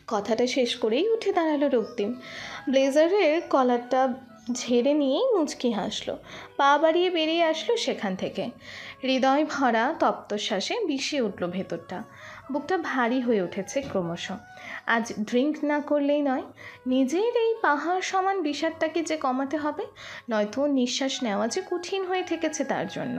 কথাটা শেষ করেই উঠে দাঁড়ালো রক্তিম। ব্লেজারের কলারটা ঝেড়ে নিয়েই মুচকি হাসলো, পা বাড়িয়ে বেরিয়ে আসলো সেখান থেকে। হৃদয় ভরা তপ্তশ্বাসে বিষিয়ে উঠল ভেতরটা, বুকটা ভারী হয়ে উঠেছে ক্রমশ। আজ ড্রিঙ্ক না করলেই নয়, নিজের এই পাহাড় সমান বিষাদটাকে যে কমাতে হবে, নয়তো নিঃশ্বাস নেওয়া যে কঠিন হয়ে থেকেছে তার জন্য।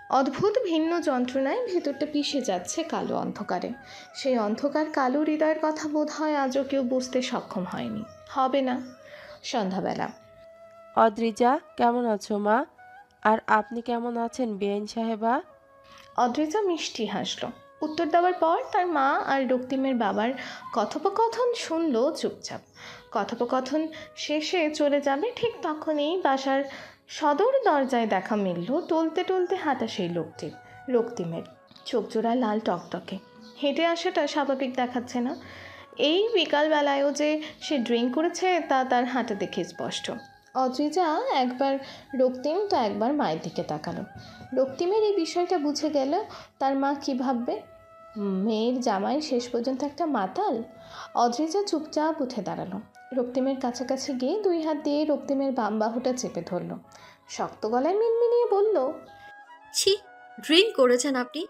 অদ্ভুত ভিন্ন যন্ত্রণায় ভেতরটা পিষে যাচ্ছে কালো অন্ধকারে। সেই অন্ধকার কালো হৃদয়ের কথা বোধ হয় আজও কেউ বুঝতে সক্ষম হয়নি, হবে না। সন্ধ্যাবেলা। অদ্রিজা, কেমন আছো মা? আর আপনি কেমন আছেন বেআইন সাহেবা? অদ্রিজা মিষ্টি হাসলো। উত্তর দেওয়ার পর তার মা আর রক্তিমের বাবার কথোপকথন শুনলো চুপচাপ। কথোপকথন শেষে চলে যাবে ঠিক তখনই বাসার সদর দরজায় দেখা মিলল টলতে টলতে হাঁটা সেই লোকটির। রক্তিমের চোখজোড়া লাল টকটকে, হেঁটে আসাটা স্বাভাবিক দেখাচ্ছে না। এই বিকালবেলায়ও যে সে ড্রিঙ্ক করেছে তা তার হাঁটা দেখে স্পষ্ট। অদ্রিজা একবার রক্তিম তো একবার মায়ের দিকে তাকালো। রক্তিমের এই বিষয়টা বুঝে গেল তার মা কী ভাববে। মেয়ের জামাই শেষ পর্যন্ত একটা মাতাল। অদ্রিজা চুপচাপ উঠে দাঁড়ালো। রক্তিমের কাছাকাছি গিয়ে দুই হাত দিয়ে রক্তিমের বাম বাহুটা চেপে ধরল। শক্ত গলায় মিনমিনিয়ে বলল, ছি, ড্রিঙ্ক করেছেন আপনি?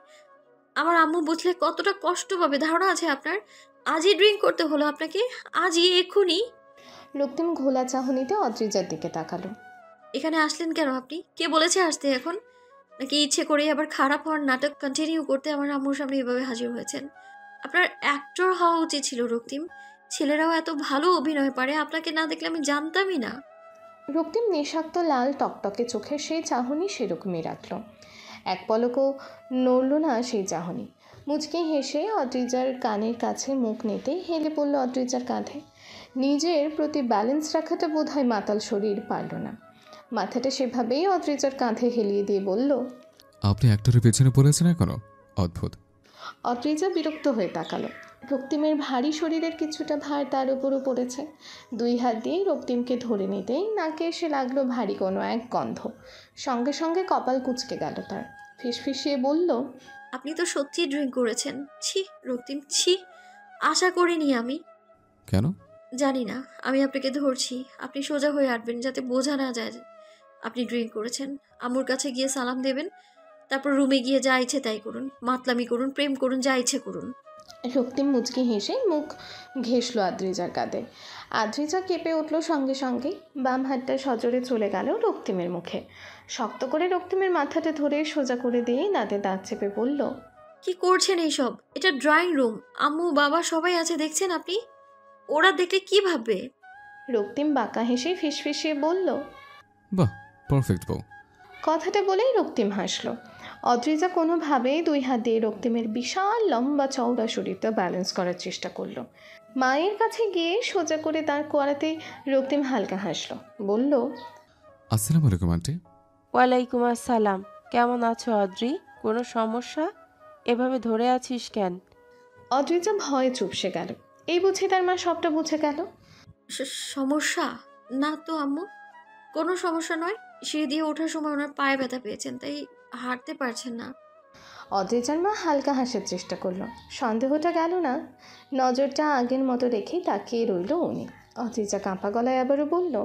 আমার আম্মু বুঝলে কতটা কষ্ট পাবে ধারণা আছে আপনার? আজই ড্রিঙ্ক করতে হলো আপনাকে? আজই, এক্ষুনি? রক্তিম ঘোলা চাহনিতে অদ্রিজার দিকে তাকালো। এখানে আসলেন কেন আপনি? কে বলেছে আসতে এখন? নাকি ইচ্ছে করেই আবার খারাপ হওয়ার নাটক কন্টিনিউ করতে আমার আম্মুর সামনে এভাবে হাজির হয়েছেন? আপনার অ্যাক্টর হওয়া উচিত ছিল রক্তিম। ছেলেরাও এত ভালো অভিনয় পারে, আপনাকে না দেখলে আমি জানতামই না। রক্তিম নিঃশক্ত লাল টকটকে চোখে সেই চাহনি সেরকমই রাখল। এক পলকও নড়ল না সেই চাহনি। মুচকি হেসে অদ্রিজার কানের কাছে মুখ নিতেই হেলে পড়ল অদ্রিজার কাঁধে। নিজের প্রতি ব্যালেন্স রাখাটা বোধ হয় মাতাল শরীর পারল না। মাথাটা সেভাবেই অদ্রিজার কাঁধে হেলিয়ে দিয়ে বলল, আপনি অ্যাক্টরের পেছনে পড়েছেন এখনো? অদ্ভুত। অদ্রিজা বিরক্ত হয়ে তাকালো। রক্তিমের ভারী শরীরের কিছুটা ভার তার উপরও পড়েছে। দুই হাত দিয়ে রক্তিমকে ধরে নিতেই নাকে এসে লাগলো ভারী কোনো এক গন্ধ। সঙ্গে সঙ্গে কপাল কুঁচকে গেল তার। ফিসফিসিয়ে বলল, আপনি তো সত্যি ড্রিঙ্ক করেছেন। ছি রক্তিম, ছি। আশা করিনি আমি। কেন? জানি না। আমি আপনাকে ধরছি, আপনি সোজা হয়ে হাঁটবেন যাতে বোঝা না যায় যে আপনি ড্রিঙ্ক করেছেন। আম্মুর কাছে গিয়ে সালাম দেবেন, তারপর রুমে গিয়ে যা ইচ্ছে তাই করুন, মাতলামি করুন, প্রেম করুন, যা ইচ্ছে করুন। রক্তিম মুচকি হেসে মুখ ঘেঁষল আদ্রিজার কাঁধে। আদ্রিজা কেঁপে উঠল সঙ্গে সঙ্গেই। বাম হাতটা সজোরে চলে গেল রক্তিমের মুখে। শক্ত করে রক্তিমের মাথাটা ধরে সোজা করে দিয়ে দাঁতে দাঁত চেপে বলল, কি করছেন এইসব? এটা ড্রয়িং রুম, আম্মু বাবা সবাই আছে, দেখছেন আপনি? ওরা দেখলে কি ভাববে? রক্তিম বাঁকা হেসে ফিসফিসিয়ে বলল, বাহ, পারফেক্ট বউ। কথাটা বলেই রক্তিম হাসল। অদ্রিজা কোনোভাবেই দুই হাত দিয়ে রক্তিমের বিশাল লম্বা চওড়া শরীরটা ব্যালেন্স করার চেষ্টা করলো। মায়ের কাছে গিয়ে সোজা করে দাঁড় করাতেই রক্তিম হালকা হাসল, বলল, আসসালামু আলাইকুম আন্টি। ওয়ালাইকুম আসসালাম। কেমন আছো অদ্রি? কোনো সমস্যা? এভাবে ধরে আছিস কেন? অদ্রিজা ভয়ে চুপসে গেল। এই বুঝি তার মা সবটা বুঝে গেল। সমস্যা? না তো আম্মু, কোনো সমস্যা নয়। সিঁড়ি দিয়ে ওঠার সময় ওনার পায়ে ব্যথা পেয়েছেন, তাই হাঁটতে পারছেন না। অদ্রিজার মা হালকা হাসার চেষ্টা করলো। সন্দেহটা গেল না। নজরটা আগের মতো রেখেই তাকিয়ে রইল উনি। অদ্রিজা কাঁপা গলায় আবারও বলল,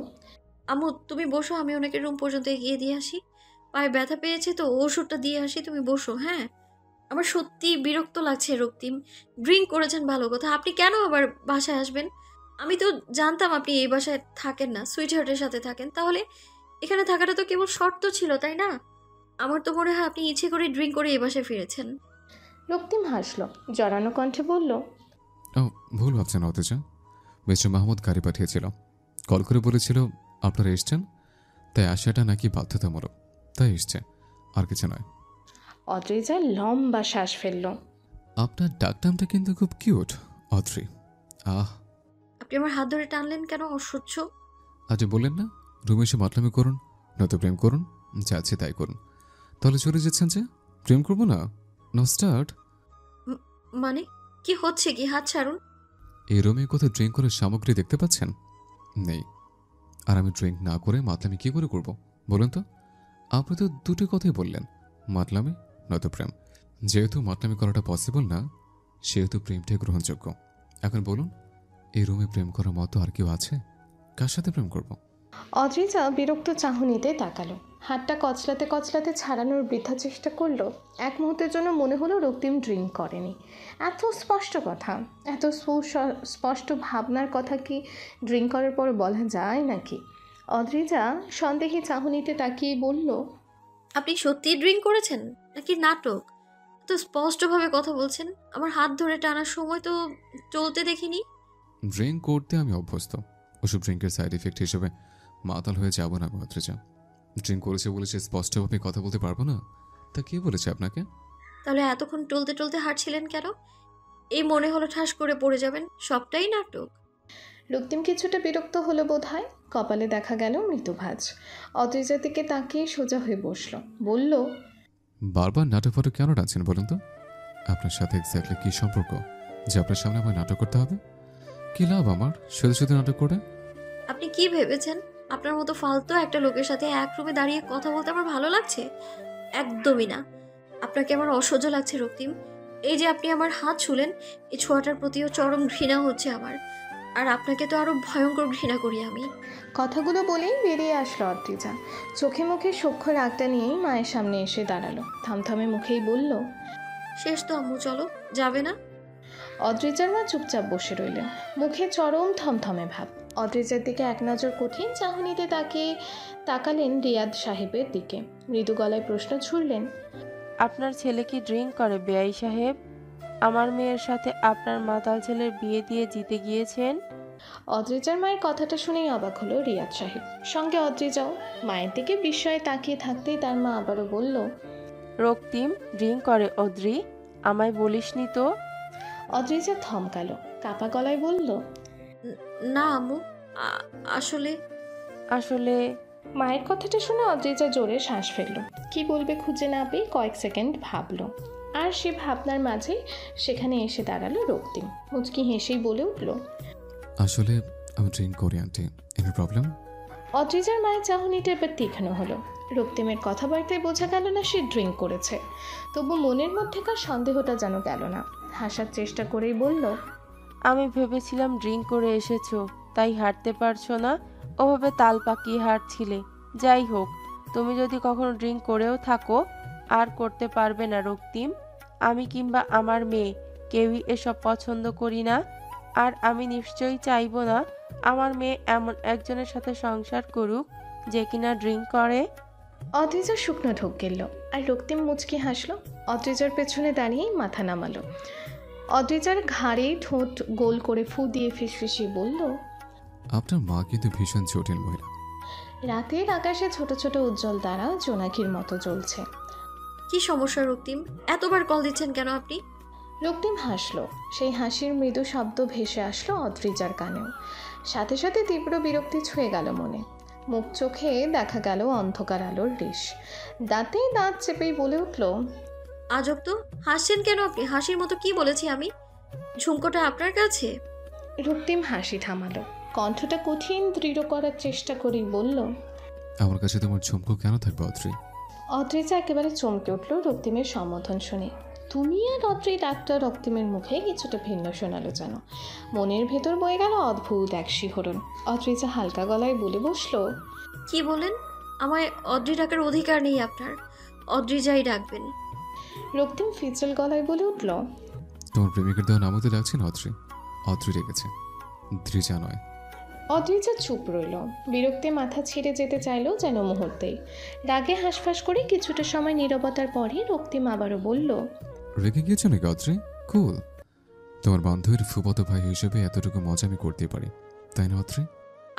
আম্মু তুমি বসো, আমি ওনাকে রুম পর্যন্ত এগিয়ে দিয়ে আসি। পায়ে ব্যথা পেয়েছে তো ওষুধটা দিয়ে আসি, তুমি বসো। হ্যাঁ, আমার সত্যি বিরক্ত লাগছে রক্তিম। ড্রিঙ্ক করেছেন ভালো কথা, আপনি কেন আবার বাসায় আসবেন? আমি তো জানতাম আপনি এই বাসায় থাকেন না, সুইটহার্টের সাথে থাকেন। তাহলে এখানে থাকাটা তো কেবল শর্ত ছিল, তাই না? আমার তো মনে হয় আপনি ইচ্ছে করে ড্রিঙ্ক করে এই বাসায় ফিরেছেন। রক্তিম হাসল, জড়ানো কণ্ঠে বলল, ও, ভুল ভাবছেন অতেজা। মিস্টার মাহমুদ গাড়ি পাঠিয়েছিল, কল করে বলেছিল আপনারা এসছেন, তাই আসাটা নাকি বাধ্যতামূলক, তাই এসছে, আর কিছু নয়। অদ্রিজা লম্বা শ্বাস ফেলল। আপনার ডাকনামটা কিন্তু খুব কিউট, অদ্রি। আহ, আপনি আমার হাত ধরে টানলেন কেন? অসহ্য। আজ বললেন না রুমে এসে মাতলামি করুন, নয়তো প্রেম করুন, যা আছে তাই করুন। তাহলে চলে যাচ্ছেন যে? প্রেম করবো না? No start. মানে কি হচ্ছে কি? হাত ছাড়ুন। এই রুমে কোথাও ড্রিঙ্ক করার সামগ্রী দেখতে পাচ্ছেন? নেই। আর আমি ড্রিঙ্ক না করে মাতলামি কি করে করব বলুন তো? আপনি তো দুটো কথাই বললেন, মাতলামি নয়তো প্রেম। যেহেতু মাতলামি করাটা পসিবল না, সেহেতু প্রেমটাই গ্রহণযোগ্য। এখন বলুন, এই রুমে প্রেম করার মতো আর কেউ আছে? কার সাথে প্রেম করব? অদ্রিজা বিরক্ত চাহনিতে তাকালো। হাতটা কচলাতে কচলাতে ছাড়ানোর বৃথা চেষ্টা করলো। এক মুহূর্তের জন্য মনে হলো রক্তিম ড্রিঙ্ক করেনি। এত স্পষ্ট কথা, এত স্পষ্ট ভাবনার কথা কি ড্রিঙ্ক করার পর বলা যায় নাকি? অদ্রিজা সন্দেহী চাহনিতে তাকিয়ে বলল, আপনি সত্যি ড্রিঙ্ক করেছেন নাকি নাটক? তো স্পষ্টভাবে কথা বলছেন, আমার হাত ধরে টানার সময় তো চলতে দেখিনি। ড্রিঙ্ক করতে আমি অভ্যস্ত। ওসব ড্রিঙ্কের সাইড এফেক্ট হিসেবে মাতাল হয়ে যাব না অদ্রিজা। ড্রিঙ্ক করেছে বলে সে স্পষ্টভাবে কথা বলতে পারবো না? তা কে বলেছে আপনাকে? তাহলে এতক্ষণ টলতে টলতে হাঁটছিলেন কেন? এই মনে হলো ঠাস করে পড়ে যাবেন, সবটাই নাটক। রক্তিম কিছুটা বিরক্ত হলো বোধহয়। কপালে দেখা গেল মৃদুভাঁজ। অদ্রিজার দিকে তাকিয়ে সোজা হয়ে বসলো। বলল, বারবার নাটক ফাটক কেন টানছেন বলুন তো? আপনার সাথে এক্স্যাক্টলি কী সম্পর্ক যে আপনার সামনে আমার নাটক করতে হবে? কী লাভ আমার শুধু শুধু নাটক করে? আপনি কি ভেবেছেন আপনার মতো ফালতু একটা লোকের সাথে এক রুমে দাঁড়িয়ে কথা বলতে আমার ভালো লাগছে? একদমই না। আপনাকে আমার অসহ্য লাগছে রক্তিম। এই যে আপনি আমার হাত ছুলেন, এই ছোঁয়াটার প্রতিও চরম ঘৃণা হচ্ছে আমার। আর আপনাকে তো আরো ভয়ঙ্কর ঘৃণা করি আমি। কথাগুলো বলেই বেরিয়ে আসলো অদ্রিজা। চোখে মুখে সূক্ষ্ম রাগটা নিয়েই মায়ের সামনে এসে দাঁড়ালো। থমথমে মুখেই বলল, শেষ তো আম্মু, চলো। যাবে না? অদ্রিজার মা চুপচাপ বসে রইলেন, মুখে চরম থমথমে ভাব। অদ্রিজার দিকে এক নজর কঠিন চাহনিতে তাকালেন রিয়াদ সাহেবের দিকে। মৃদু গলায় প্রশ্ন ছুড়লেন, আপনার ছেলে কি ড্রিঙ্ক করে বেআই সাহেব? আমার মেয়ের সাথে আপনার মাতাল ছেলের বিয়ে দিয়ে জিতে গিয়েছেন। অদ্রিজার মায়ের কথাটা শুনেই অবাক হলো রিয়াদ সাহেব, সঙ্গে অদ্রিজাও। মায়ের দিকে বিস্ময়ে তাকিয়ে থাকতেই তার মা আবারও বলল, রক্তিম ড্রিঙ্ক করে অদ্রি, আমায় বলিসনি তো? অদ্রিজা থমকালো, কাপা গলায় বলল, না আম্মু, আসলে। আসলে মায়ের কথাটা শুনে অদ্রিজা জোরে শ্বাস ফেলল। কি বলবে খুঁজে না পেয়ে কয়েক সেকেন্ড ভাবলো। আর সে ভাবনার মাঝে সেখানে এসে দাঁড়ালো রক্তিম। মুচকি হেসেই বলে উঠল, আসলে আমি ড্রিঙ্ক করি আন্টি। Any problem? অদ্রিজার মায়ের চাহনিটা এবার তীক্ষ্ণ হলো। রক্তিমের কথাবার্তায় বোঝা গেল না সে ড্রিঙ্ক করেছে, তবু মনের মধ্যেকার সন্দেহটা যেন গেল না। হাসার চেষ্টা করেই বলল, আমি ভেবেছিলাম ড্রিঙ্ক করে এসেছো তাই হাঁটতে পারছো না, ওভাবে তাল পাকিয়ে হাঁটছিলে। যাই হোক, তুমি যদি কখনো ড্রিঙ্ক করেও থাকো আর করতে পারবে না রক্তিম। আমি কিংবা আমার মেয়ে কেউই এসব পছন্দ করি না। আর আমি নিশ্চয়ই চাইবো না আমার মেয়ে এমন একজনের সাথে সংসার করুক যে কিনা ড্রিঙ্ক করে। অদ্রিজা শুকনো ঢোক গেল আর রক্তিম মুচকি হাসলো। অদ্রিজার পেছনে দাঁড়িয়েই মাথা নামালো। অদ্রিজার ঘাড়ে ঠোঁট গোল করে ফু দিয়ে ফিসফিসিয়ে বলল, আপনার মা কিন্তু ভীষণ জটিল মহিলা। রাতের আকাশে ছোট ছোট উজ্জ্বল তারা জোনাকির মতো জ্বলছে। কি সমস্যা রক্তিম? এতবার কল দিচ্ছেন কেন আপনি? রক্তিম হাসলো। সেই হাসির মৃদু শব্দ ভেসে আসলো অদ্রিজার কানেও। সাথে সাথে তীব্র বিরক্তি ছুঁয়ে গেল মনে। মুখ চোখে দেখা গেল অন্ধকার আলোর রেশ। দাঁতে দাঁত চেপেই বলে উঠল, আজব তো, হাসছেন কেন আপনি? হাসির মতো কি বলেছি আমি? ঝুমকোটা আপনার কাছে? রক্তিম হাসি থামালো, কণ্ঠটা কঠিন দৃঢ় করার চেষ্টা করেই বলল, আমার কাছে তোমার ঝুমকো কেন থাকবে অদ্রি? অদ্রিজা একেবারে চমকে উঠল রক্তিমের সম্বোধন শুনে। তুমি আর অদ্রি ডাক্তার রক্তিমের মুখে কিছুটা ভিন্ন শোনালো যেন। মনের ভেতর বয়ে গেল অদ্ভুত এক শিহরণ। অদ্রিজা হালকা গলায় বলে বসলো, কি বলেন? আমায় অদ্রি ডাকার অধিকার নেই আপনার। অদ্রি যাই ডাকবেন। রক্তিম ফিচল গলায় বলে উঠল, তোমার প্রেমিকের দেওয়া নামও তো ডাকছি না অদ্রি। অদ্রি রেখেছে, দ্রিজা নয়। অদ্রিজা চুপ রইল। বিরক্তি মাথা ছেড়ে যেতে চাইল যেন মুহূর্তেই। রাগে হাঁসফাঁস করে কিছুটা সময় নীরবতার পরই রক্তিম আবারও বলল, রেখে গিয়েছো নাকি অদ্রি? কুল। তোমার বান্ধবীর ফুফাতো ভাই হিসেবে এতটুকু মজা আমি করতেই পারি, তাই না অদ্রি?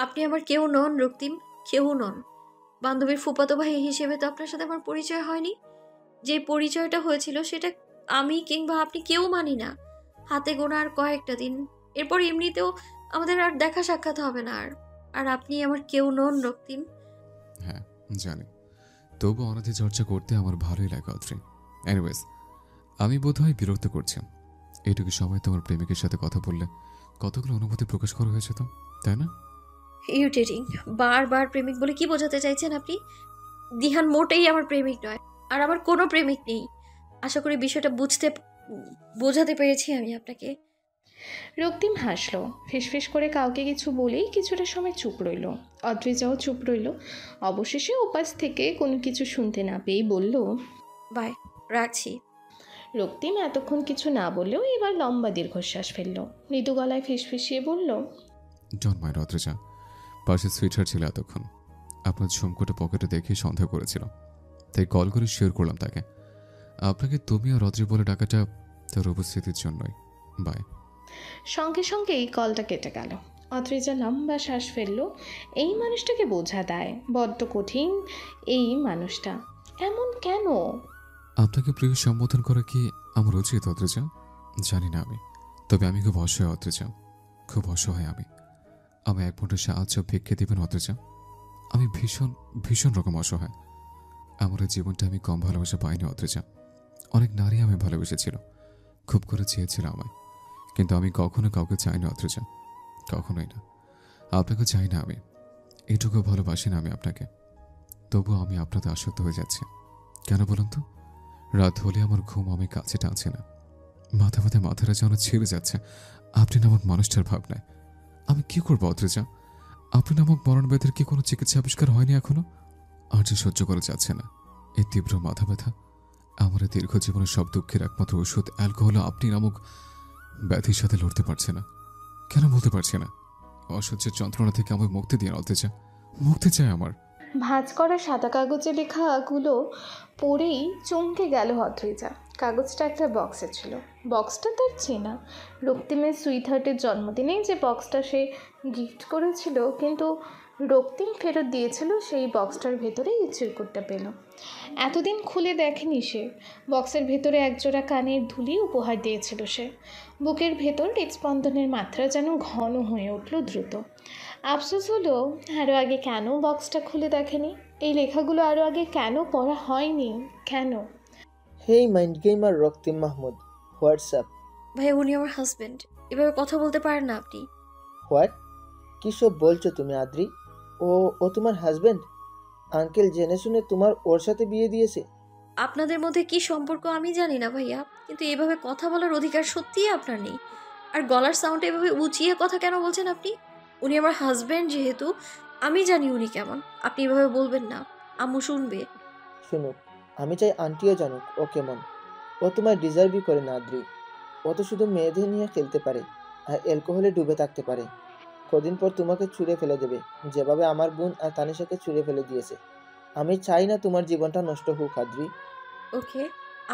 আপনি আমার কেউ নন রক্তিম, কেউ নন। বান্ধবীর ফুফাতো ভাই হিসেবে তো আপনার সাথে আমার পরিচয় হয়নি। যে পরিচয়টা হয়েছিল সেটা আমি কিংবা আপনি কেউ মানি না। হাতে গোনা আর কয়েকটা দিন, এরপর এমনিতেও আমাদের আর দেখা সাক্ষাৎ হবে না। আর আপনি আমার কেউ নন রক্তিম। হ্যাঁ জানি, তবু অনাথি চর্চা করতে আমার ভালোই লাগে অদ্রি। এনিওয়েজ, আমি বোধহয় বিরক্ত করছি। এইটুকু সময় তোমার প্রেমিকের সাথে কথা বললে কতগুলো অনুভূতি প্রকাশ করা হয়েছে তো, তাই না? ইরিটেটিং। বারবার প্রেমিক বলে কি বোঝাতে চাইছেন আপনি? দিহান মোটেই আমার প্রেমিক নয়, আর আমার কোনো প্রেমিক নেই। আশা করি বিষয়টা বোঝাতে পেরেছি আমি আপনাকে। রক্তিম হাসলো, ফিসফিস করে কাউকে কিছু বলেই কিছুটা সময় চুপ রইল। অদ্রিজাও চুপ রইল। অবশেষে ওপাশ থেকে কোনো কিছু শুনতে না পেয়েই বলল, বাই, রাখছি। রক্তিম এতক্ষণ কিছু না বললেও এবার লম্বা দীর্ঘশ্বাস ফেলল। মৃদু গলায় ফিসফিসিয়ে বলল, ডোন্ট মাইন্ড অদ্রিজা, পাশে সুইটার ছিল এতক্ষণ। আপনার ঝুমকোটা পকেটে দেখে সন্দেহ করেছিল, তাই কল করে শেয়ার করলাম তাকে। আপনাকে তুমি আর অদ্রি বলে ডাকাটা তার উপস্থিতির জন্যই। বাই। সঙ্গে সঙ্গেই কলটা কেটে গেল। অদ্রিজা লম্বা শ্বাস ফেলল। এই মানুষটাকে বোঝা দেয়, বড্ড কঠিন এই মানুষটা। এমন কেন? আপনাকে প্রিয় সম্বোধন করা কি আমার উচিত অদ্রিজা? জানি না আমি, তবে আমি খুব অসহায় অদ্রিজা, খুব অসহায় আমি। আমি এক মুঠো সাহায্য ভিক্ষে দিবেন অদ্রিজা? আমি ভীষণ ভীষণ রকম অসহায়। আমার এই জীবনটা আমি কম ভালোবাসা পাইনি অদ্রিজা। অনেক নারী আমি ভালোবেসেছিল, খুব করে চেয়েছিল আমায়, কিন্তু আমি কখনো কাউকে চাইনি অদ্রিজা, কখনোই না। আপনাকে চাই না আমি, এটুকু ভালোবাসি না আমি আপনাকে। তবুও আমি আপনাতে আসক্ত হয়ে যাচ্ছি। কেন বলুন তো? রাত হলে আমার ঘুম আমি কাছে টানছে না, মাথাটা যেন ছেড়ে যাচ্ছে আপনি নামক মানুষটার ভাবনায়। আমি কি করবো অদ্রিজা? আপনি নামক মরণ ব্যথার কি কোনো চিকিৎসা আবিষ্কার হয়নি এখনো? আর যে সহ্য করা যাচ্ছে না এই তীব্র মাথা ব্যথা। আমার এই দীর্ঘ জীবনের সব দুঃখের একমাত্র ওষুধ অ্যালকোহল আপনি নামক ব্যাধির সাথে লড়তে পারছে না। কেন বলতে পারছি না? অসহ্যের যন্ত্রণা থেকে আমায় মুক্তি দিয়ে অদ্রিজা, মুক্তি চাই আমার। ভাঁজ করা সাদা কাগজে লেখাগুলো পড়েই চমকে গেল অদ্রিজা। কাগজটা একটা বক্সে ছিল। বক্সটা তার চেনা, রক্তিমের সুইটহার্টের জন্মদিনেই যে বক্সটা সে গিফট করেছিল, কিন্তু রক্তিম ফেরত দিয়েছিল সেই বক্সটার ভেতরে এই চিরকুটটা পেল। এতদিন খুলে দেখেনি সে। বক্সের ভেতরে একজোড়া কানের ধুলি উপহার দিয়েছিল সে। বুকের ভেতর হৃদস্পন্দনের মাত্রা যেন ঘন হয়ে উঠল দ্রুত। আফসোস হলো আরও আগে কেন বক্সটা খুলে দেখেনি, এই লেখাগুলো আরও আগে কেন পড়া হয়নি, কেন? হেই মাইন্ড গেমার রক্তিম মাহমুদ, হোয়াটসঅ্যাপ? ভাই, উনি আমার হাজবেন্ড। এভাবে কথা বলতে পারেন না আপনি। হোয়াট? কী সব বলছো তুমি আদ্রি? ও ও তোমার হাজবেন্ড? আঙ্কেল জেনে শুনে তোমার ওর সাথে বিয়ে দিয়েছে? আপনাদের মধ্যে কি সম্পর্ক আমি জানি না ভাইয়া, কিন্তু এভাবে কথা বলার অধিকার সত্যিই আপনার নেই। আর গলার সাউন্ড এভাবে উঁচিয়ে কথা কেন বলছেন আপনি? উনি আমার হাজবেন্ড যেহেতু আমি জানি উনি কেমন। আপনি এভাবে বলবেন না, আম্মু শুনবে। শুনুক, আমি চাই আন্টিও জানুক ও কেমন। ও তোমায় ডিজার্ভই করে না আদ্রি। ও তো শুধু মেয়েদের নিয়ে খেলতে পারে আর অ্যালকোহলে ডুবে থাকতে পারে। কদিন পর তোমাকে ছুঁড়ে ফেলে দেবে, যেভাবে আমার বোন আর তানিশাকে ছুঁড়ে ফেলে দিয়েছে। আমি চাই না তোমার জীবনটা নষ্ট হোক আদ্রি। ওকে,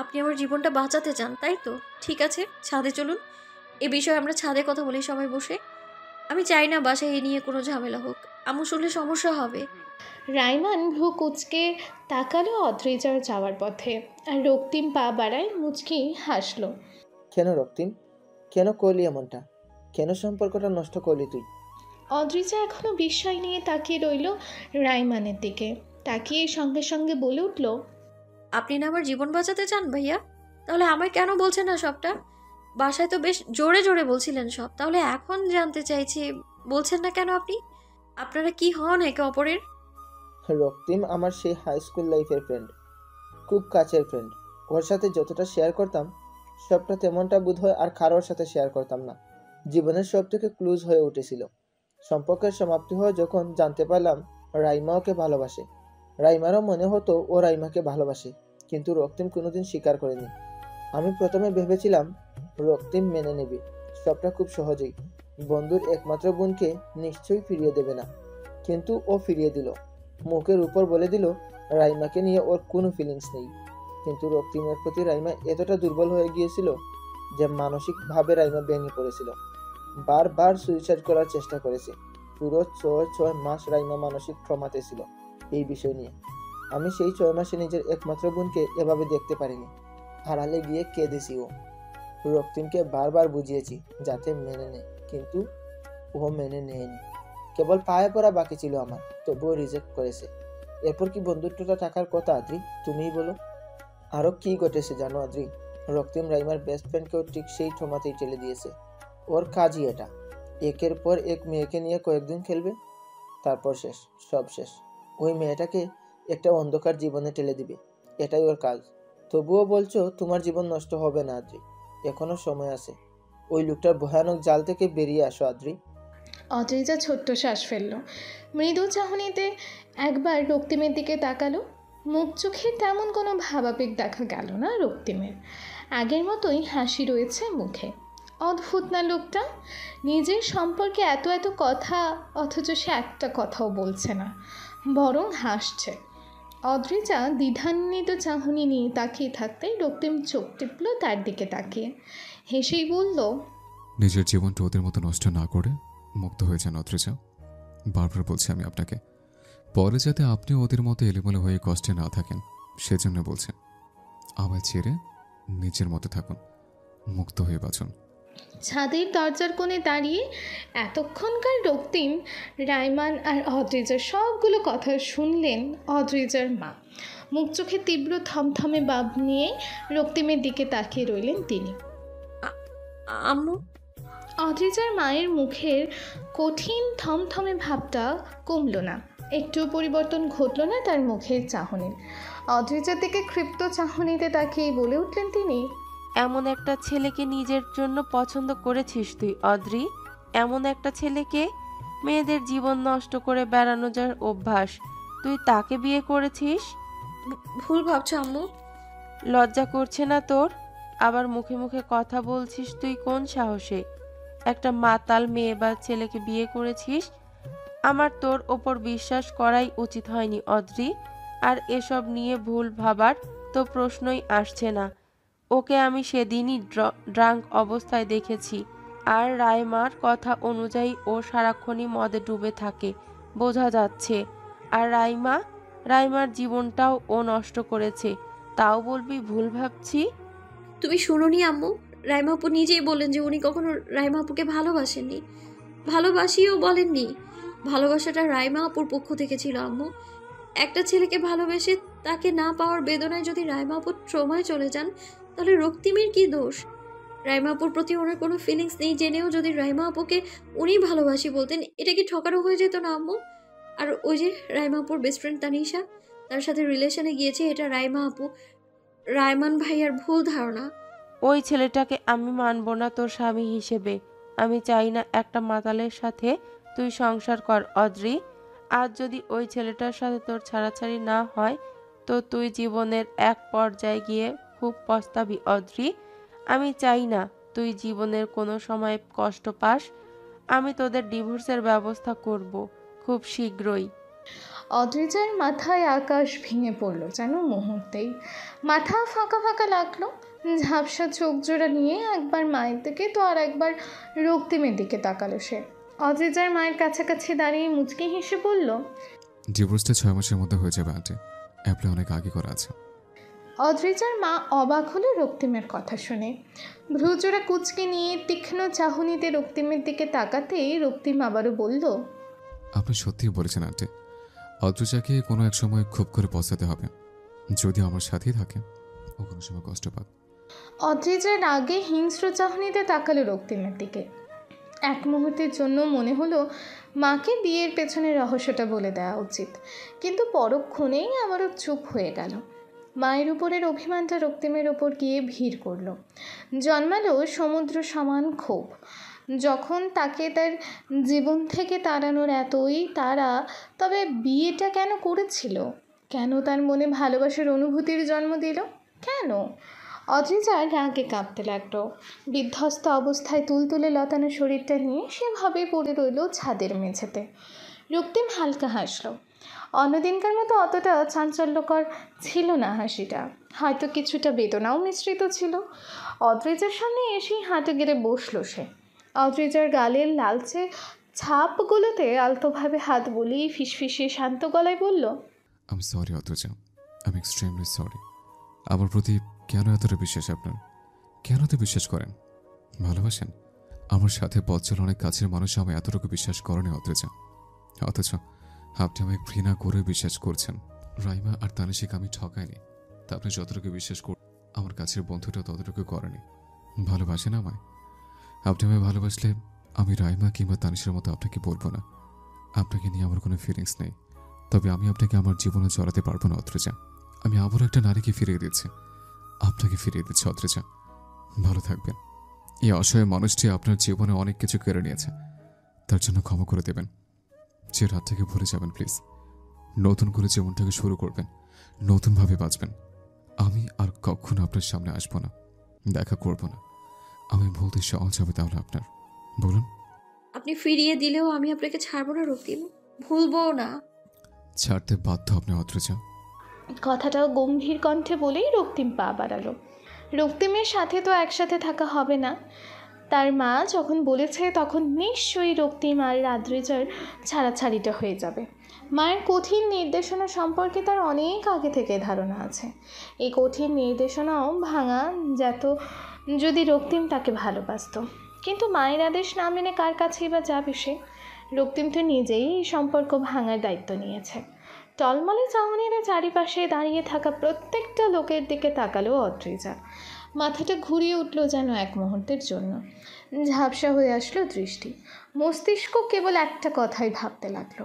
আপনি আমার জীবনটা বাঁচাতে চান তাই তো? ঠিক আছে, ছাদে চলুন। এ বিষয়ে আমরা ছাদে কথা বলি সবাই বসে। আমি চাই না বাসায় এ নিয়ে কোনো ঝামেলা হোক। আম্মু শুনলে সমস্যা হবে। রাইমান ভ্রু কুচকে তাকালো অদ্রিজার যাওয়ার পথে, আর রক্তিম পা বাড়ায় মুচকি হাসলো। কেন রক্তিম, কেন করলি এমনটা? কেন সম্পর্কটা নষ্ট করলি তুই? অদ্রিজা এখনো বিস্ময় নিয়ে তাকিয়ে রইল রাইমানের দিকে। তাকিয়ে সঙ্গে সঙ্গে বলে উঠল, আপনি না আমার জীবন বাঁচাতে চান ভাইয়া? তাহলে আমায় কেন বলছেন না সবটা? বাসায় তো বেশ জোরে জোরে বলছিলেন সব, তাহলে এখন জানতে চাইছি বলছেন না কেন আপনি? আপনারা কি হন একে অপরের? রক্তিম আমার সেই হাই স্কুল লাইফের ফ্রেন্ড, খুব কাছের ফ্রেন্ড। ওর সাথে যতটা শেয়ার করতাম সবটা তেমনটা বোধহয় আর কারোর সাথে শেয়ার করতাম না। জীবনের সব থেকে ক্লোজ হয়ে উঠেছিল। সম্পর্কের সমাপ্তি হয়ে যখন জানতে পারলাম রাইমা ওকে ভালোবাসে, রাইমারও মনে হতো ও রাইমাকে ভালোবাসে, কিন্তু রক্তিম কোনোদিন স্বীকার করেনি। আমি প্রথমে ভেবেছিলাম রক্তিম মেনে নেবে সবটা খুব সহজেই, বন্ধুর একমাত্র বোনকে নিশ্চয়ই ফিরিয়ে দেবে না। কিন্তু ও ফিরিয়ে দিল, মুখের উপর বলে দিল রাইমাকে নিয়ে ওর কোনো ফিলিংস নেই। কিন্তু রক্তিমের প্রতি রাইমা এতটা দুর্বল হয়ে গিয়েছিল যে মানসিকভাবে রাইমা ভেঙে পড়েছিল। বারবার সুইসাইড করার চেষ্টা করেছে। পুরো 6 মাস রাইমা মানসিক ট্রমাতে ছিল এই বিষয় নিয়ে। আমি সেই 6 মাসে নিজের একমাত্র বোনকে এভাবে দেখতে পারিনি। আড়ালে গিয়ে কেঁদেছি। ও রক্তিমকে বারবার বুঝিয়েছি যাতে মেনে নেয়, কিন্তু ও মেনে নেয়নি। কেবল পায়ে পড়া বাকি ছিল আমার, তবুও রিজেক্ট করেছে। এরপর কি বন্ধুত্বটা থাকার কথা আদ্রি? তুমিই বলো। আরো কি ঘটেছে জানো আদ্রি? রক্তিম রাইমার বেস্ট ফ্রেন্ডকেও ঠিক সেই ট্রমাতেই ঠেলে দিয়েছে। ওর কাজই এটা, একের পর এক মেয়েকে নিয়ে কয়েকদিন খেলবে, তারপর শেষ, সব শেষ। ওই মেয়েটাকে একটা অন্ধকার জীবনে ঠেলে দিবে, এটাই ওর কাজ। তবুও বলছো তোমার জীবন নষ্ট হবে না আদ্রি, এখনো সময় আছে। ওই লোকটার ভয়ানক জাল থেকে বেরিয়ে আসো আদ্রি। অদ্রিজা ছোট্ট শ্বাস ফেলল। মৃদু চাহনিতে একবার রক্তিমের দিকে তাকালো। মুখ চোখে তেমন কোনো ভাবাবেগ দেখা গেল না রক্তিমের। আগের মতোই হাসি রয়েছে মুখে। অদ্ভুত না লোকটা, নিজের সম্পর্কে এত এত কথা, অথচ সে একটা কথাও বলছে না, বরং হাসছে। অদ্রিজা দ্বিধান্বিত চাহনি নিয়ে তাকিয়ে থাকতেই রক্তিম চোখ টিপল তার দিকে তাকিয়ে, হেসেই বলল, নিজের জীবনটা ওদের মতো নষ্ট না করে মুক্ত হয়ে যান অদ্রিজা। বারবার বলছি আমি আপনাকে, পরে যাতে আপনি ওদের মতো এলোমেলো হয়ে কষ্টে না থাকেন সেজন্য বলছেন। আমায় ছেড়ে নিজের মতো থাকুন, মুক্ত হয়ে বাঁচুন। ছাদের দরজার কোণে দাঁড়িয়ে এতক্ষণকার রক্তিম, রাইমান আর অদ্রিজার সবগুলো কথা শুনলেন অদ্রিজার মা। মুখ চোখে তীব্র থমথমে ভাব নিয়ে রক্তিমের দিকে তাকিয়ে রইলেন তিনি। আম্মু, অদ্রিজার মায়ের মুখের কঠিন থমথমে ভাবটা কমল না, একটু পরিবর্তন ঘটল না তার মুখের চাহনির। অদ্রিজার দিকে ক্ষিপ্ত চাহনিতে তাকিয়ে বলে উঠলেন তিনি, এমন একটা ছেলেকে নিজের জন্য পছন্দ করেছিস তুই অদ্রি? এমন একটা ছেলেকে, মেয়েদের জীবন নষ্ট করে বেড়ানো যার অভ্যাস, তুই তাকে বিয়ে করেছিস? ভুল ভাবছো আম্মু। লজ্জা করছে না তোর? আবার মুখে মুখে কথা বলছিস তুই কোন সাহসে? একটা মাতাল মেয়ে বা ছেলেকে বিয়ে করেছিস? আমার তোর ওপর বিশ্বাস করাই উচিত হয়নি অদ্রি। আর এসব নিয়ে ভুল ভাবার তো প্রশ্নই আসছে না। ওকে আমি সেদিনই ড্রাঙ্ক অবস্থায় দেখেছি, আর রাইমার কথা অনুযায়ী ও সারাক্ষণই মদে ডুবে থাকে বোঝা যাচ্ছে। আর রাইমার জীবনটাও ও নষ্ট করেছে, তাও বলবি ভুল ভাবছি? তুমি শুনোনি আম্মু? রাইমা আপু নিজেই বললেন যে উনি কখনো রাইমা আপুকে ভালোবাসেননি, ভালোবাসিও বলেননি। ভালোবাসাটা রাইমা আপুর পক্ষ থেকে ছিল আম্মু। একটা ছেলেকে ভালোবেসে তাকে না পাওয়ার বেদনায় যদি রাইমা আপুর ট্রমায় চলে যান, তাহলে রক্তিমের কি দোষ? রাইমা আপুর প্রতি ওনার কোনো ফিলিংস নেই জেনেও যদি রাইমা আপুকে উনি ভালোবাসি বলতেন, এটা কি ঠকানো হয়ে যেত না আম্মু? আর ওই যে রাইমা আপুর বেস্ট ফ্রেন্ড তানিশা, তার সাথে রিলেশনে গিয়েছে, এটা রাইমা আপু রায়মান ভাইয়ার ভুল ধারণা। ওই ছেলেটাকে আমি মানব না তোর স্বামী হিসেবে। আমি চাই না একটা মাতালের সাথে তুই সংসার কর অদ্রি। আজ যদি ওই ছেলেটার সাথে তোর ছাড়াছাড়ি না হয়, তো তুই জীবনের এক পর্যায়ে গিয়ে খুব পস্তাবি অদ্রি। আমি চাই না তুই জীবনের কোনো সময় কষ্ট পাস। আমি তোদের ডিভোর্সের ব্যবস্থা করব খুব শীঘ্রই। অদ্রিজার মাথায় আকাশ ভেঙে পড়ল যেন মুহূর্তেই। মাথা ফাঁকা ফাঁকা লাগলো। ঝাপসা চোখ জোড়া নিয়ে একবার মায়ের দিকে তো আর একবার রক্তিমের দিকে তাকালো সে। অদ্রিজার মায়ের কাছাকাছি দাঁড়িয়ে মুচকি হেসে বলল, ডিভোর্সটা 6 মাসের মধ্যে হয়ে যাবে আন্টি, অ্যাপ্লাই অনেক আগে করা আছে। অদ্রিজার মা অবাক হলো রক্তিমের কথা শুনে। ভ্রুজোড়া কুচকে নিয়ে তীক্ষ্ণ চাহনিতে রক্তিমের দিকে তাকাতেই রক্তিম আবারও বলল, আপনি সত্যিই বলেছেন আন্টি, অদ্রিজাকে কোনো এক সময় খুব করে পৌঁছাতে হবে। যদি আমার সাথেই থাকে, ও কোনো সময় কষ্ট পাক। অদ্রিজার আগে হিংস্র চাহনিতে তাকালো রক্তিমের দিকে। এক মুহূর্তের জন্য মনে হলো মাকে বিয়ের পেছনে রহস্যটা বলে দেওয়া উচিত, কিন্তু পরক্ষণেই আবারও চুপ হয়ে গেল। মায়ের উপরের অভিমানটা রক্তিমের ওপর গিয়ে ভিড় করলো। জন্মালো সমুদ্র সমান ক্ষোভ। যখন তাকে তার জীবন থেকে তাড়ানোর এতই তাড়া, তবে বিয়েটা কেন করেছিল? কেন তার মনে ভালোবাসার অনুভূতির জন্ম দিল? কেন? অদ্রিজার রাগে কাঁপতে লাগলো। বিধ্বস্ত অবস্থায় তুলতুলে লতানো শরীরটা নিয়ে সেভাবে পড়ে রইল ছাদের মেঝেতে। রক্তিম হালকা হাসলো। অন্যদিনকার মতো অতটা চাঞ্চল্যকর ছিল না হাসিটা, হয়তো কিছুটা বেদনাও মিশ্রিত ছিল। অদ্রিজার সামনে এসেই হাঁটু গেড়ে বসলো সে। অদ্রিজার গালের লালচে ছাপগুলোতে আলতোভাবে হাত বুলিয়ে ফিসফিসিয়ে শান্ত গলায় বলল, আমি সরি অদ্রিজা, আমি এক্সট্রিমলি সরি। আমার প্রতি কেন এতটা বিশ্বাস আপনার? কেন তো বিশ্বাস করেন? ভালোবাসেন? আমার সাথে পথ চলা অনেক কাছের মানুষ আমায় এতটুকু বিশ্বাস করেনি অদ্রিজা, অথচ আপনি আমায় ঘৃণা করে বিশ্বাস করছেন। রাইমা আর তানিশিকে আমি ঠকাইনি, তা আপনি যতটুকু বিশ্বাস কর, আমার কাছের বন্ধুটা ততটুকু করেনি। ভালোবাসেন আমায়? আপনি আমায় ভালোবাসলে আমি রাইমা কিংবা তানিশের মতো আপনাকে বলবো না আপনাকে নিয়ে আমার কোনো ফিলিংস নেই। তবে আমি আপনাকে আমার জীবনে জড়াতে পারবো না অদ্রিজা। আমি আবার একটা নারীকে ফিরিয়ে দিচ্ছি, আপনাকে ফিরিয়ে দিচ্ছি অদ্রিজা। ভালো থাকবেন, এই অসহায় মানুষটি আপনার জীবনে অনেক কিছু কেড়ে নিয়েছে, তার জন্য ক্ষমা করে দেবেন। যে রাত থেকে ভুলে যাবেন প্লিজ, নতুন করে জীবনটাকে শুরু করবেন, নতুনভাবে বাঁচবেন। আমি আর কখনো আপনার সামনে আসবো না, দেখা করব না। আমি বলতে সহজ হবে তাহলে আপনার, বলুন। আপনি ফিরিয়ে দিলেও আমি আপনাকে ছাড়বো না রক্তিম, ভুলবো না। ছাড়তে বাধ্য আপনি অদ্রিজা। কথাটা গম্ভীর কণ্ঠে বলেই রক্তিম পা বাড়ালো। রক্তিমের সাথে তো একসাথে থাকা হবে না। তার মা যখন বলেছে তখন নিশ্চয়ই রক্তিম আর আদ্রিজার ছাড়াছাড়িটা হয়ে যাবে। মায়ের কঠিন নির্দেশনা সম্পর্কে তার অনেক আগে থেকে ধারণা আছে। এই কঠিন নির্দেশনাও ভাঙা যেত যদি রক্তিম তাকে ভালোবাসত। কিন্তু মায়ের আদেশ না মেনে কার কাছেই বা যাবে সে? রক্তিম তো নিজেই এই সম্পর্ক ভাঙার দায়িত্ব নিয়েছে। টলমলে চাহনিতে চারিপাশে দাঁড়িয়ে থাকা প্রত্যেকটা লোকের দিকে তাকালো অদ্রিজা। মাথাটা ঘুরিয়ে উঠল যেন এক মুহূর্তের জন্য। ঝাপসা হয়ে আসলো দৃষ্টি। মস্তিষ্ক কেবল একটা কথাই ভাবতে লাগলো।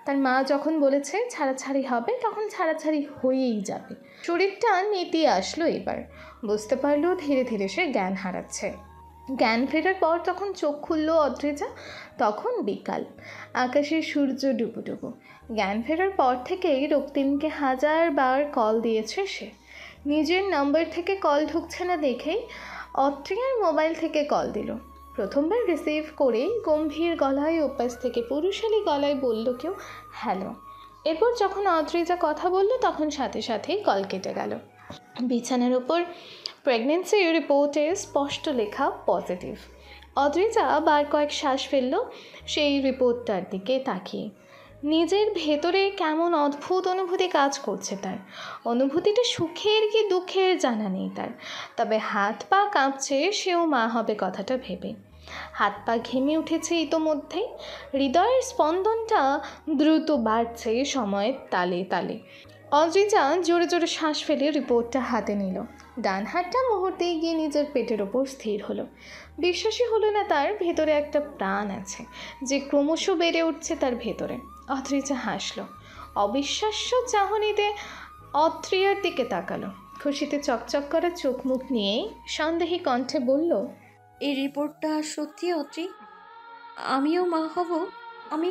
তার মা যখন বলেছে ছাড়াছাড়ি হবে, তখন ছাড়াছাড়ি হয়েই যাবে। শরীরটা নেতিয়ে আসলো এবার। বুঝতে পারলো ধীরে ধীরে সে জ্ঞান হারাচ্ছে। জ্ঞান ফেরার পর তখন চোখ খুলল অদ্রিজা। তখন বিকাল, আকাশে সূর্য ডুবুডুবু। জ্ঞান ফেরার পর থেকেই রক্তিমকে 1000 বার কল দিয়েছে সে। নিজের নাম্বার থেকে কল ঢুকছে না দেখেই অত্রিয়ার মোবাইল থেকে কল দিল। প্রথমবার রিসিভ করেই গম্ভীর গলায় ওপাশ থেকে পুরুষালী গলায় বলল কেউ হ্যালো। এরপর যখন অদ্রিজা কথা বলল তখন সাথে সাথেই কল কেটে গেল। বিছানার ওপর প্রেগনেন্সি রিপোর্টে স্পষ্ট লেখা পজিটিভ। অদ্রিজা বার কয়েক শ্বাস ফেলল সেই রিপোর্টটার দিকে তাকিয়ে। নিজের ভেতরে কেমন অদ্ভুত অনুভূতি কাজ করছে তার। অনুভূতিটা সুখের কি দুঃখের জানা নেই তার, তবে হাত পা কাঁপছে সেও মা হবে কথাটা ভেবে। হাত পা ঘেমে উঠেছে ইতোমধ্যেই। হৃদয়ের স্পন্দনটা দ্রুত বাড়ছে সময়ের তালে তালে। অদ্রিজা জোরে জোরে শ্বাস ফেলে রিপোর্টটা হাতে নিল। ডান হাতটা মুহূর্তেই গিয়ে নিজের পেটের ওপর স্থির হলো। বিশ্বাসই হলো না তার ভেতরে একটা প্রাণ আছে যে ক্রমশ বেড়ে উঠছে তার ভেতরে। অদ্রিজা হাসলো। অবিশ্বাস্য চাহনিতে অত্রিয়ার দিকে তাকালো। খুশিতে চকচক করা চোখ মুখ নিয়েই সন্দেহী কণ্ঠে বলল, এই রিপোর্টটা সত্যি অত্রি? আমিও মা হব? আমি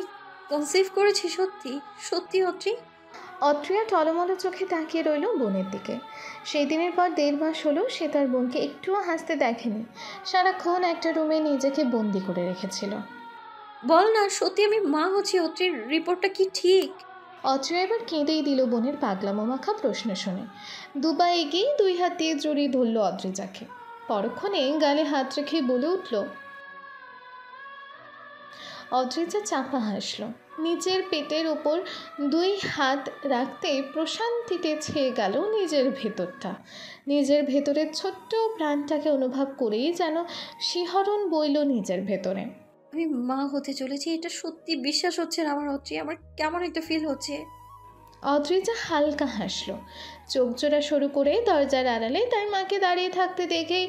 কনসিভ করেছি সত্যি সত্যি অত্রি? অত্রিয়া টলমল চোখে তাকিয়ে রইল বোনের দিকে। সেই দিনের পর 1.5 মাস হলো সে তার বোনকে একটুও হাসতে দেখেনি। সারাক্ষণ একটা রুমে নিজেকে বন্দি করে রেখেছিল। বল না, সত্যি আমি মা হচ্ছি অত্রি? রিপোর্টটা কি ঠিক? অত্রিয়া এবার কেঁদেই দিল বোনের পাগলামো মাখা প্রশ্ন শুনে। দুপা এগিয়ে 2 হাত দিয়ে জড়িয়ে ধরল অদ্রিজাকে। পরক্ষণে গালে হাত রেখে বলে উঠল। অদ্রিজা চাপা হাসল। নিজের পেটের ওপর 2 হাত রাখতে প্রশান্তিতে ছেয়ে গেল নিজের ভেতরটা। নিজের ভেতরের ছোট্ট প্রাণটাকে অনুভব করেই যেন শিহরণ বইল নিজের ভেতরে। আমি মা হতে চলেছি, এটা সত্যি বিশ্বাস হচ্ছে না আমার অত্রি। আমার কেমন একটা ফিল হচ্ছে। অদ্রিজা হালকা হাসল। চোখ জোড়া শুরু করে দরজার আড়ালে তার মাকে দাঁড়িয়ে থাকতে দেখেই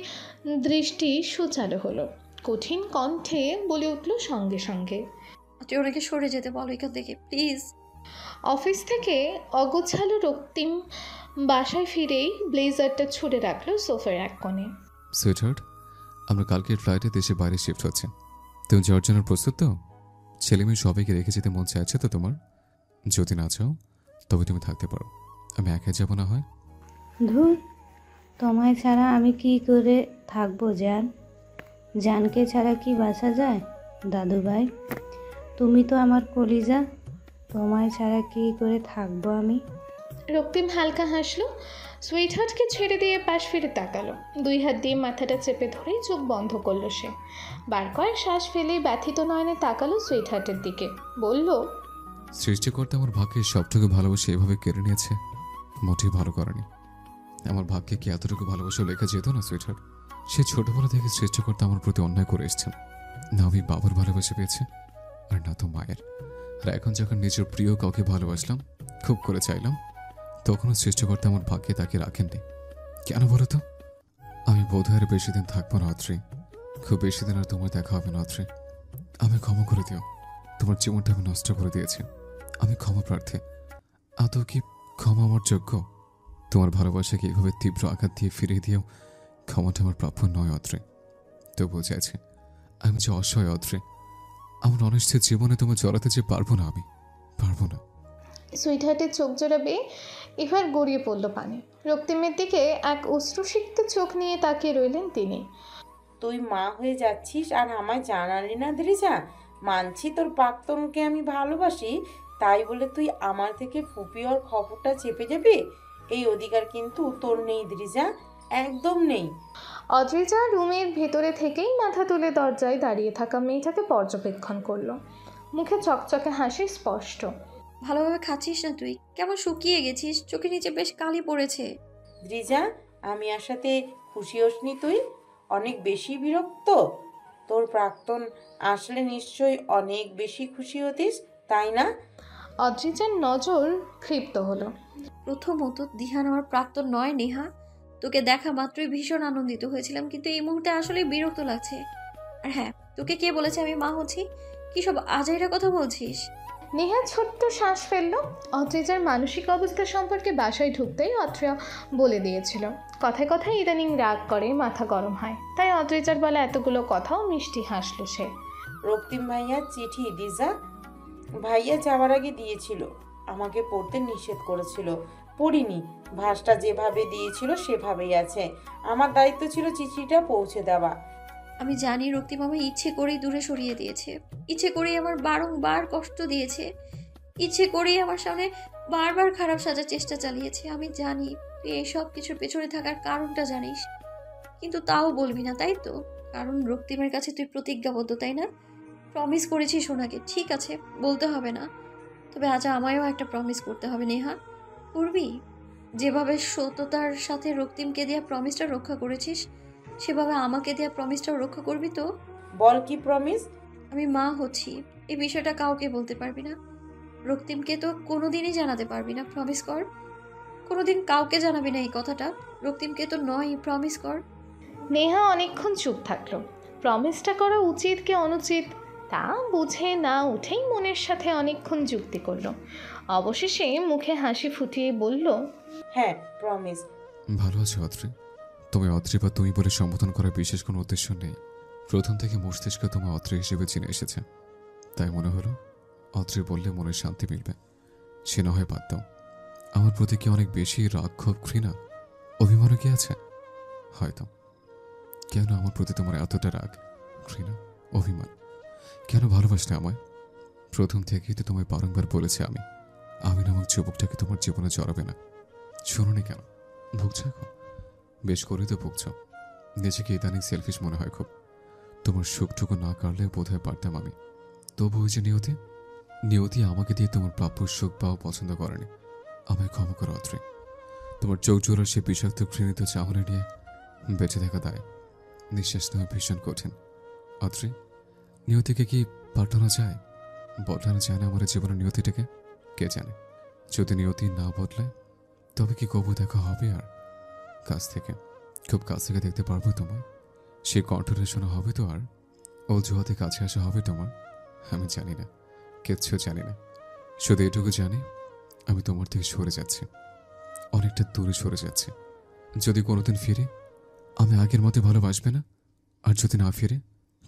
দৃষ্টি সুচালো হলো। কঠিন কণ্ঠে বলে উঠল সঙ্গে সঙ্গে, তুই ওনাকে সরে যেতে বলো এখান থেকে প্লিজ। অফিস থেকে অগোছালো রক্তিম বাসায় ফিরেই ব্লেজারটা ছুঁড়ে রাখলো সোফার এক কোণে। সুইটহার্ট, আমরা কালকের ফ্লাইটে দেশে বাইরে শিফট হচ্ছে। তুমি যাওয়ার জন্য প্রস্তুত তো? ছেলে মেয়ে সবাইকে রেখে যেতে মন চাইছে তো তোমার? যদি না চাও তবে তুমি থাকতে পারো, আমি একাই যাবো না হয়। ধুর, তোমায় ছাড়া আমি কি করে থাকবো জান? জানকে ছাড়া কি বাঁচা যায় দাদু ভাই? তুমি তো আমার কলিজা, তোমায় ছাড়া কি করে থাকবো আমি? রক্তিম হালকা হাসলো। সুইটহার্টকে ছেড়ে দিয়ে পাশ ফিরে তাকালো। 2 হাত দিয়ে মাথাটা চেপে ধরেই চোখ বন্ধ করলো সে। বার কয়েক শ্বাস ফেলে ব্যথিত নয়নে তাকালো সুইটহার্টের দিকে। বলল, সৃষ্টিকর্তা আমার ভাগ্যের সবটুকু ভালোবাসে এভাবে কেড়ে নিয়েছে, মোটেই ভালো করেনি। আমার ভাগ্যে কি এতটুকু ভালোবাসা লেখা যেত না সুইটহার্ট? সে ছোটবেলা থেকে সৃষ্টিকর্তা আমার প্রতি অন্যায় করে এসেছেন। না আমি বাবার ভালোবাসা পেয়েছি, আর না তো মায়ের। আর এখন যখন নিজের প্রিয় কাউকে ভালোবাসলাম, খুব করে চাইলাম, তখনও সৃষ্টিকর্তা আমার ভাগ্যে তাকে রাখেননি। কেন বলো তো? আমি বোধহয় আর বেশি দিন থাকবো না অত্রি। খুব বেশি দিন আর তোমার দেখা হবে না অত্রি। আমি ক্ষমা করে দিও, তোমার জীবনটা আমি নষ্ট করে দিয়েছি। আমি ক্ষমা প্রার্থী। আদৌ কি ক্ষমা আমার যোগ্য? তোমার ভালোবাসাকে এইভাবে তীব্র আঘাত দিয়ে ফিরিয়ে দিয়েও ক্ষমাটা আমার প্রাপ্য নয় অত্রি। তবুও চাইছি। আমি যে অসহায় অদ্রে, আমার অনিশ্চিত জীবনে তোমার জড়াতে যে পারবো না, আমি পারবো না। সুইটহার্টের চোখ জোড়া বেয়ে এবার গড়িয়ে পড়ল পানি। রক্তিমের দিকে এক অশ্রুসিক্ত চোখ নিয়ে তাকিয়ে রইলেন তিনি। তুই মা হয়ে যাচ্ছিস আর আমায় জানালি না দ্রিজা? মানছি তোর প্রাক্তনকে আমি ভালোবাসি, তাই বলে তুই আমার থেকে ফুপি ওর খবরটা চেপে যাবি? এই অধিকার কিন্তু তোর নেই দ্রিজা, একদম নেই। অদ্রিজা রুমের ভেতরে থেকেই মাথা তুলে দরজায় দাঁড়িয়ে থাকা মেয়েটাকে পর্যবেক্ষণ করলো। মুখে চকচকে হাসি স্পষ্ট। ভালোভাবে খাচ্ছিস না তুই? কেমন শুকিয়ে গেছিস, চোখের নিচে বেশ কালি পড়েছে। দ্রিজা, আমি আসাতে খুশি হসনি তুই? অনেক বেশি বিরক্ত? তোর প্রাক্তন আসলে নিশ্চয়ই অনেক বেশি খুশি হতিস, তাই না? অদ্রিজার নজর ক্ষিপ্ত হলো। প্রথমত দিহান আমার প্রাক্তন নয় নেহা। তোকে দেখা মাত্রই ভীষণ আনন্দিত হয়েছিলাম, কিন্তু এই মুহূর্তে আসলে বিরক্ত লাগছে। আর হ্যাঁ, তোকে কে বলেছে আমি মা হচ্ছি? কি সব আজাইরা কথা বলছিস? নেহা ছোট্ট শ্বাস ফেলল। অদ্রিজার মানসিক অবস্থা সম্পর্কে বাসায় ঢুকতেই অত্রিয়া বলে দিয়েছিল। কথায় কথায় ইদানিং রাগ করে, মাথা গরম হয়, তাই অদ্রিজার বলে এতগুলো কথাও মিষ্টি হাসলো সে। রক্তিম ভাইয়ার চিঠি দ্রিজা, ভাইয়া যাওয়ার আগে দিয়েছিল, আমাকে পড়তে নিষেধ করেছিল, পড়িনি। ভাষটা যেভাবে দিয়েছিল সেভাবেই আছে। আমার দায়িত্ব ছিল চিঠিটা পৌঁছে দেওয়া। আমি জানি রক্তিম আমায় ইচ্ছে করেই দূরে সরিয়ে দিয়েছে, ইচ্ছে করেই আমার বারংবার কষ্ট দিয়েছে, ইচ্ছে করেই আমার সামনে বারবার খারাপ সাজার চেষ্টা চালিয়েছে। আমি জানি তুই এইসব কিছুর পেছনে থাকার কারণটা জানিস, কিন্তু তাও বলবি না, তাই তো? কারণ রক্তিমের কাছে তুই প্রতিজ্ঞাবদ্ধ, তাই না? প্রমিস করেছিস ওনাকে, ঠিক আছে, বলতে হবে না। তবে আজ আমায়ও একটা প্রমিস করতে হবে নেহা। করবি? যেভাবে সততার সাথে রক্তিমকে দেওয়া প্রমিসটা রক্ষা করেছিস, সেভাবে আমাকে দেওয়া প্রমিসটাও রক্ষা করবি তো? বল কি প্রমিস? আমি মা হচ্ছি, এই বিষয়টা কাউকে বলতে পারবি না। রক্তিমকে তো কোনোদিনই জানাতে পারবি না, প্রমিস কর। কোনোদিন কাউকে জানাবি না এই কথাটা। রক্তিমকে তো নয়, প্রমিস কর। নেহা অনেকক্ষণ চুপ থাকলো। প্রমিসটা করা উচিত কি অনুচিত তা বুঝে না উঠেই মনের সাথে অনেকক্ষণ যুক্তি করলো। অবশেষে মুখে হাসি ফুটিয়ে বলল, হ্যাঁ, প্রমিস। ভালো আছো অদ্রি? তুমি অদ্রি বা তুমি বলে সম্বোধন করার বিশেষ কোনো উদ্দেশ্য নেই। প্রথম থেকে মস্তিষ্ক তোমার অদ্রি হিসেবে চিনে এসেছে, তাই মনে হলো অদ্রি বললে মনে শান্তি মিলবে। সে না হয় বাদ দাও। আমার প্রতি কি অনেক বেশি রাগ, ক্ষোভ, ঘৃণা, অভিমানও কি আছে? হয়তো। কেন আমার প্রতি তোমার এতটা রাগ, ঘৃণা, অভিমান? কেন ভালোবাসলে আমায়? প্রথম থেকেই তো তোমায় বারংবার বলেছি আমি নামক যুবকটাকে তোমার জীবনে জড়াবে না। শোনোনি কেন? ভুগছো এখন? বেশ করেই তো ভুগছ। নিজেকে ইদানিং সেলফিশ মনে হয় খুব। তোমার সুখটুকু না কাটলে বোধহয় পারতাম আমি। তবু ওই যে নিয়তি আমাকে দিয়ে তোমার প্রাপ্য সুখ পাওয়া পছন্দ করেনি। আমায় ক্ষমা করো অত্রে। তোমার চোখ জোড়ার সে বিষাক্ত ঘৃণিত চাহনি নিয়ে বেঁচে থাকা দায়। নিঃশ্বাস নেওয়া ভীষণ কঠিন। অত্রে, নিয়তিকে কি পাল্টানো যায়? বদলানো যায় না আমার জীবনের নিয়তিটাকে? কে জানে, যদি নিয়তি না বদলায় তবে কি কবু দেখা হবে? আর কাছ থেকে, খুব কাছ থেকে দেখতে পারবো তোমায়? সে কণ্ঠটা শোনা হবে তো? আর অজুহাতে কাছে আসা হবে তোমার? আমি জানি না, কিচ্ছু জানি না। শুধু এটুকু জানি আমি তোমার থেকে সরে যাচ্ছি, অনেকটা দূরে সরে যাচ্ছি। যদি কোনোদিন ফিরে আমি আগের মতো ভালোবাসবে না, আর যদি না ফিরে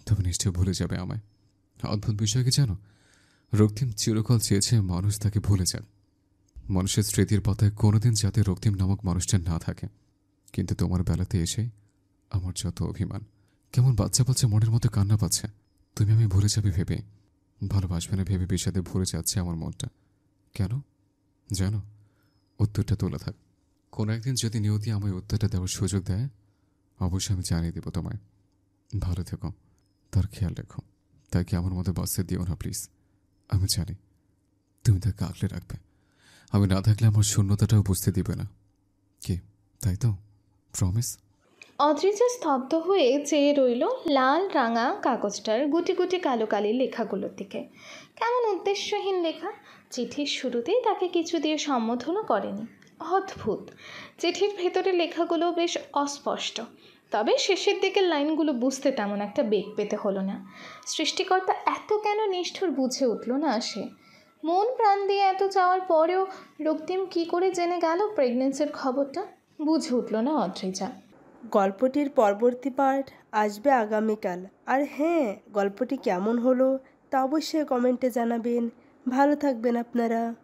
তবে নিশ্চয় ভুলে যাবে আমায়। অদ্ভুত বিষয় কি জানো, রক্তিম চিরকাল চেয়েছে মানুষ তাকে ভুলে যাক। মানুষের স্মৃতির পাতায় কোনোদিন যাতে রক্তিম নামক মানুষটা না থাকে। কিন্তু তোমার বেলাতে এসে আমার যত অভিমান, কেমন বাচ্চা বাচ্চা মনের মতো কান্না পাচ্ছে। তুমি আমি ভুলে যাবে ভেবে, ভালোবাসবে না ভেবে বিষাদে ভরে যাচ্ছে আমার মনটা। কেন জানো? উত্তরটা তোলা থাক। কোনো একদিন যদি নিয়তি আমায় উত্তরটা দেওয়ার সুযোগ দেয়, অবশ্যই আমি জানিয়ে দেবো তোমায়। ভালো থেকো, তার খেয়াল রেখো। তাকে আমার মতো বাঁচতে দিও না প্লিজ। আমি জানি তুমি তাকে আগলে রাখবে। আমি না থাকলে আমার শূন্যতাটাও বুঝতে দিবে না। কি তাই তো? প্রমিস? অদ্রিজা স্তব্ধ হয়ে চেয়ে রইল লাল রাঙা কাগজটার গুটি গুটি কালো কালির লেখাগুলোর দিকে। কেমন উদ্দেশ্যহীন লেখা। চিঠির শুরুতেই তাকে কিছু দিয়ে সম্বোধনও করেনি। অদ্ভুত। চিঠির ভেতরে লেখাগুলো বেশ অস্পষ্ট, তবে শেষের দিকের লাইনগুলো বুঝতে তেমন একটা বেগ পেতে হলো না। সৃষ্টিকর্তা এত কেন নিষ্ঠুর বুঝে উঠল না সে। মন প্রাণ দিয়ে এত চাওয়ার পরেও রক্তিম কী করে জেনে গেল প্রেগনেন্সির খবরটা? বুঝে উঠল না অদ্রিজা। গল্পটির পরবর্তী পার্ট আসবে আগামীকাল। আর হ্যাঁ, গল্পটি কেমন হলো তা অবশ্যই কমেন্টে জানাবেন। ভালো থাকবেন আপনারা।